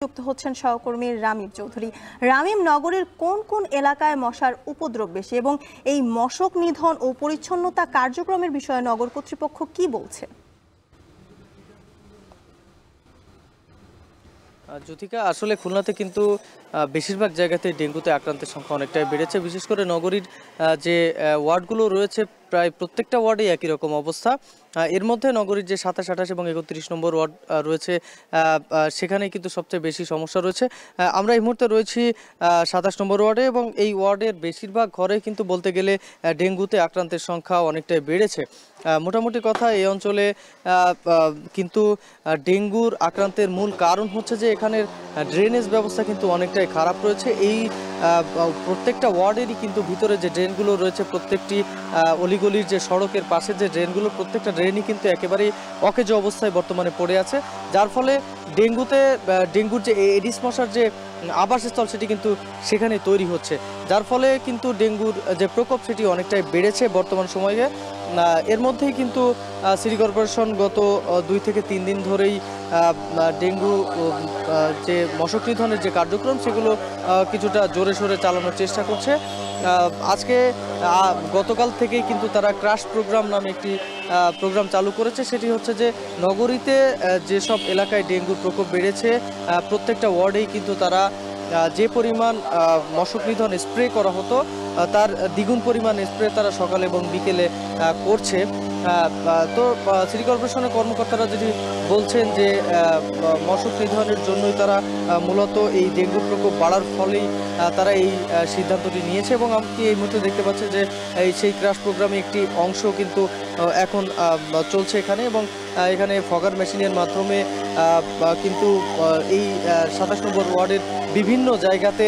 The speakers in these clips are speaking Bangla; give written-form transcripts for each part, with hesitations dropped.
যুক্ত হচ্ছেন সহকর্মী রামিম চৌধুরী। রামিম, নগরীর কোন কোন এলাকায় মশার উপদ্রব বেশি এবং এই মশক নিধন ও পরিচ্ছন্নতা কার্যক্রমের বিষয়ে নগর কর্তৃপক্ষ কি বলছে? জ্যোতিকা, আসলে খুলনাতে কিন্তু বেশিরভাগ জায়গাতে ডেঙ্গুতে আক্রান্তের সংখ্যা অনেকটাই বেড়েছে। বিশেষ করে নগরীর যে ওয়ার্ডগুলো রয়েছে প্রায় প্রত্যেকটা ওয়ার্ডেই একই রকম অবস্থা। এর মধ্যে নগরীর যে ২৭, ২৮ এবং ৩১ নম্বর ওয়ার্ড রয়েছে সেখানেই কিন্তু সবচেয়ে বেশি সমস্যা রয়েছে। আমরা এই মুহূর্তে রয়েছি ২৭ নম্বর ওয়ার্ডে এবং এই ওয়ার্ডের বেশিরভাগ ঘরে কিন্তু বলতে গেলে ডেঙ্গুতে আক্রান্তের সংখ্যা অনেকটাই বেড়েছে। মোটামুটি কথা এই অঞ্চলে কিন্তু ডেঙ্গুর আক্রান্তের মূল কারণ হচ্ছে যে এখানের ড্রেনেজ ব্যবস্থা কিন্তু অনেকটাই খারাপ রয়েছে। এই প্রত্যেকটা ওয়ার্ডেরই কিন্তু ভিতরে যে ড্রেনগুলো রয়েছে, প্রত্যেকটি অলিগলির যে সড়কের পাশে যে ড্রেনগুলো, প্রত্যেকটা ড্রেনই কিন্তু একেবারেই অকেজো অবস্থায় বর্তমানে পড়ে আছে, যার ফলে ডেঙ্গুর যে এডিস মশার যে আবাসস্থল সেটি কিন্তু সেখানে তৈরি হচ্ছে, যার ফলে কিন্তু ডেঙ্গুর যে প্রকোপ সেটি অনেকটাই বেড়েছে বর্তমান সময়ে। এর মধ্যেই কিন্তু সিটি কর্পোরেশন গত ২ থেকে ৩ দিন ধরেই ডেঙ্গু যে মশক নিধনের যে কার্যক্রম সেগুলো কিছুটা জোরে সোরে চালানোর চেষ্টা করছে। আজকে গতকাল থেকেই কিন্তু তারা ক্রাশ প্রোগ্রাম নামে একটি প্রোগ্রাম চালু করেছে। সেটি হচ্ছে যে নগরীতে যেসব এলাকায় ডেঙ্গুর প্রকোপ বেড়েছে প্রত্যেকটা ওয়ার্ডেই কিন্তু তারা যে পরিমাণ মশক নিধন স্প্রে করা হতো তার দ্বিগুণ পরিমাণ স্প্রে তারা সকালে এবং বিকেলে করছে। তো সিটি কর্পোরেশনের কর্মকর্তারা যেটি বলছেন যে মশক নিধনের জন্যই তারা মূলত এই ডেঙ্গুর প্রকোপ বাড়ার ফলেই তারা এই সিদ্ধান্তটি নিয়েছে এবং আপনি এই মুহূর্তে দেখতে পাচ্ছেন যে সেই ক্রাশ প্রোগ্রামে একটি অংশ কিন্তু এখন চলছে এখানে এবং এখানে ফগার মেশিনের মাধ্যমে কিন্তু এই ২৭ নম্বর ওয়ার্ডের বিভিন্ন জায়গাতে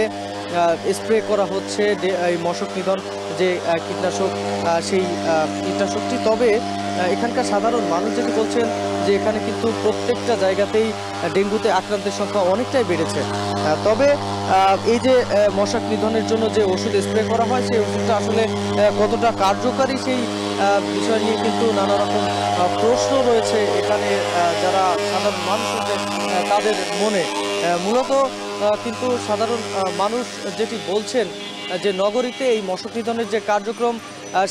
স্প্রে করা হচ্ছে এই মশক নিধন যে কীটনাশক, সেই কীটনাশকটি। তবে এখানকার সাধারণ মানুষ যেটি বলছেন যে এখানে কিন্তু প্রত্যেকটা জায়গাতেই ডেঙ্গুতে আক্রান্তের সংখ্যা অনেকটাই বেড়েছে। তবে এই যে মশক নিধনের জন্য যে ওষুধ স্প্রে করা হয় সেই ওষুধটা আসলে কতটা কার্যকারী সেই বিষয় নিয়ে কিন্তু নানা রকম প্রশ্ন রয়েছে এখানে যারা সাধারণ মানুষ তাদের মনে। মূলত কিন্তু সাধারণ মানুষ যেটি বলছেন যে নগরীতে এই মশক নিধনের যে কার্যক্রম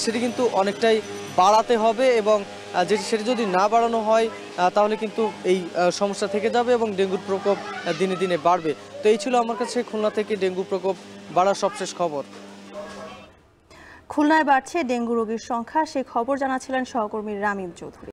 সেটি কিন্তু অনেকটাই বাড়াতে হবে এবং সেটি যদি না বাড়ানো হয় তাহলে কিন্তু এই সমস্যা থেকে যাবে এবং ডেঙ্গুর প্রকোপ দিনে দিনে বাড়বে। তো এই ছিল আমার কাছে খুলনা থেকে ডেঙ্গু প্রকোপ বাড়ার সবশেষ খবর। খুলনায় বাড়ছে ডেঙ্গু রোগীর সংখ্যা, সেই খবর জানাচ্ছিলেন সহকর্মী রামিম চৌধুরী।